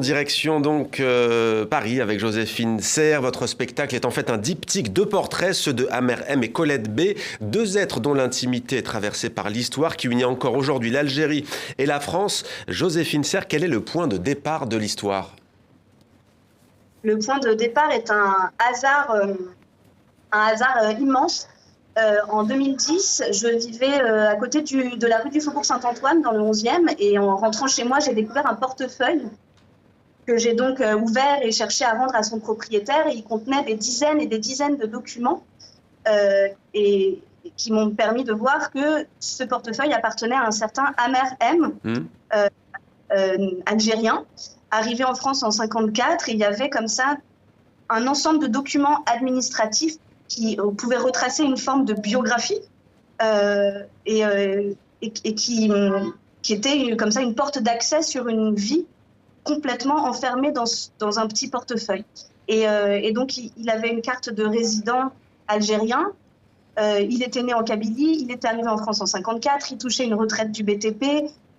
Direction donc Paris avec Joséphine Serre. Votre spectacle est en fait un diptyque de portraits, ceux de Amer M et Colette B, deux êtres dont l'intimité est traversée par l'histoire qui unit encore aujourd'hui l'Algérie et la France. Joséphine Serre, quel est le point de départ de l'histoire ? Le point de départ est un hasard immense. En 2010, je vivais à côté de la rue du Faubourg Saint-Antoine dans le 11e et en rentrant chez moi, j'ai découvert un portefeuille que j'ai donc ouvert et cherché à rendre à son propriétaire. Et il contenait des dizaines et des dizaines de documents et qui m'ont permis de voir que ce portefeuille appartenait à un certain Amer M, algérien, arrivé en France en 1954. Et il y avait comme ça un ensemble de documents administratifs qui pouvaient retracer une forme de biographie et qui était comme ça une porte d'accès sur une vie complètement enfermé dans un petit portefeuille. Et donc, il avait une carte de résident algérien. Il était né en Kabylie, il était arrivé en France en 1954, il touchait une retraite du BTP.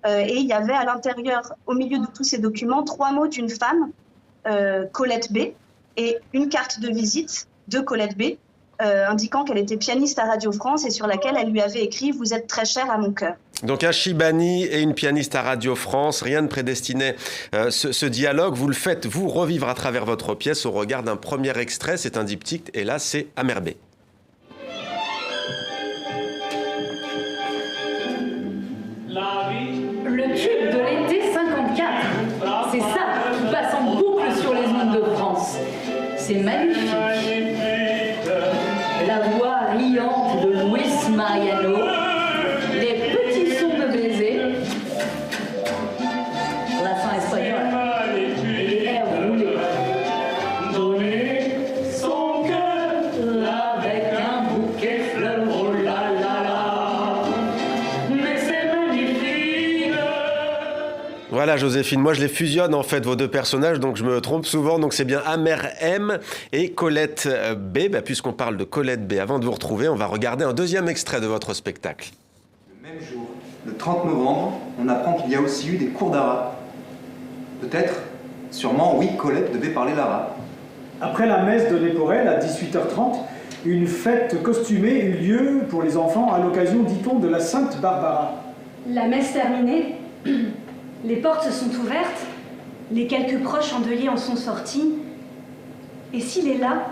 Et il y avait à l'intérieur, au milieu de tous ces documents, 3 mots d'une femme, Colette B, et une carte de visite de Colette B, indiquant qu'elle était pianiste à Radio France et sur laquelle elle lui avait écrit « Vous êtes très cher à mon cœur ». Donc un Chibani et une pianiste à Radio France, rien ne prédestinait ce dialogue. Vous le faites, vous, revivre à travers votre pièce au regard d'un premier extrait. C'est un diptyque et là, c'est Amer B. Le tube de l'été 54, c'est ça qui passe en boucle sur les ondes de France. C'est magnifique. La voix riante de Luis Mariano, les petits sons de baiser, l'accent espagnol, et l'air roulé. Donner son cœur avec un bouquet de fleurs, oh là là là, mais c'est magnifique. Voilà Joséphine, moi je les fusionne en fait vos deux personnages, donc je me trompe souvent, donc c'est bien Amer M et Colette B. Puisqu'on parle de Colette B, avant de vous retrouver, on va regarder un deuxième extrait de votre spectacle. Le même jour, le 30 novembre, on apprend qu'il y a aussi eu des cours d'arabe. Peut-être, sûrement, oui, Colette devait parler l'arabe. Après la messe donnée pour elle, à 18h30, une fête costumée eut lieu pour les enfants à l'occasion, dit-on, de la Sainte Barbara. La messe terminée, les portes se sont ouvertes, les quelques proches endeuillés en sont sortis. Et s'il est là,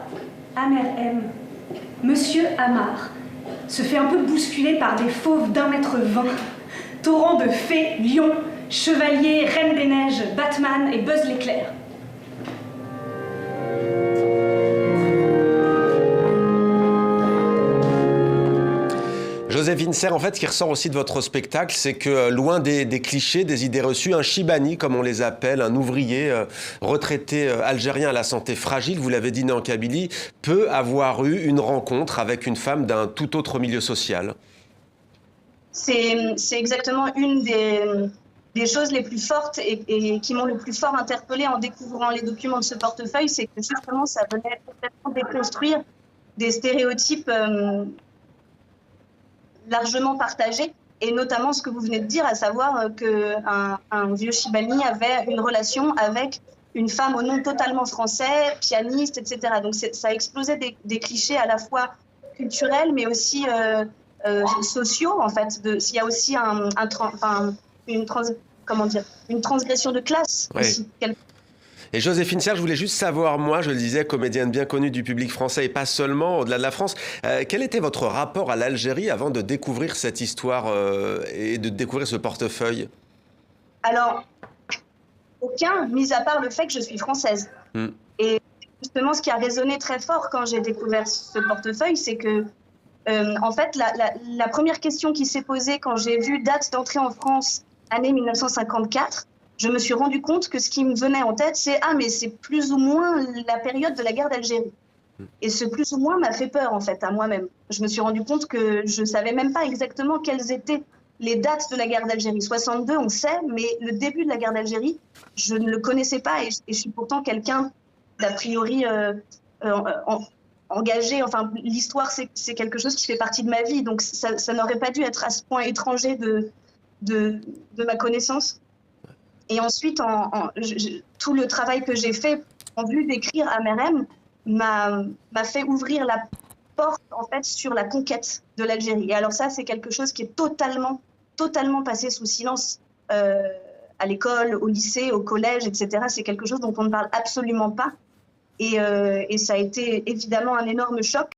Amer M, Monsieur Amar, se fait un peu bousculer par des fauves d'1,20 m, torrent de fées, lions, chevaliers, reines des neiges, Batman et Buzz l'éclair. Joséphine Serre, en fait, ce qui ressort aussi de votre spectacle, c'est que loin des clichés, des idées reçues, un Chibani, comme on les appelle, un ouvrier retraité algérien à la santé fragile, vous l'avez dit, né en Kabylie, peut avoir eu une rencontre avec une femme d'un tout autre milieu social. C'est exactement une des choses les plus fortes et qui m'ont le plus fort interpellée en découvrant les documents de ce portefeuille, c'est que justement, ça venait complètement déconstruire des stéréotypes largement partagé, et notamment ce que vous venez de dire, à savoir qu'un vieux Chibani avait une relation avec une femme au nom totalement français, pianiste, etc. Donc ça a explosé des clichés à la fois culturels, mais aussi sociaux, en fait. Il y a aussi une transgression de classe. Oui. Aussi. Et Joséphine Serre, je voulais juste savoir, moi, je le disais, comédienne bien connue du public français et pas seulement, au-delà de la France, quel était votre rapport à l'Algérie avant de découvrir cette histoire et de découvrir ce portefeuille ? Alors, aucun, mis à part le fait que je suis française. Et justement, ce qui a résonné très fort quand j'ai découvert ce portefeuille, c'est que, en fait, la première question qui s'est posée quand j'ai vu date d'entrée en France, année 1954, je me suis rendu compte que ce qui me venait en tête, c'est « Ah, mais c'est plus ou moins la période de la guerre d'Algérie ». Et ce plus ou moins m'a fait peur, en fait, à moi-même. Je me suis rendu compte que je ne savais même pas exactement quelles étaient les dates de la guerre d'Algérie. 62, on sait, mais le début de la guerre d'Algérie, je ne le connaissais pas et je suis pourtant quelqu'un d'a priori engagé. Enfin, l'histoire, c'est quelque chose qui fait partie de ma vie, donc ça n'aurait pas dû être à ce point étranger de ma connaissance. Et ensuite, tout le travail que j'ai fait en vue d'écrire Amer M m'a fait ouvrir la porte en fait sur la conquête de l'Algérie. Et alors ça, c'est quelque chose qui est totalement passé sous silence à l'école, au lycée, au collège, etc. C'est quelque chose dont on ne parle absolument pas. Et ça a été évidemment un énorme choc.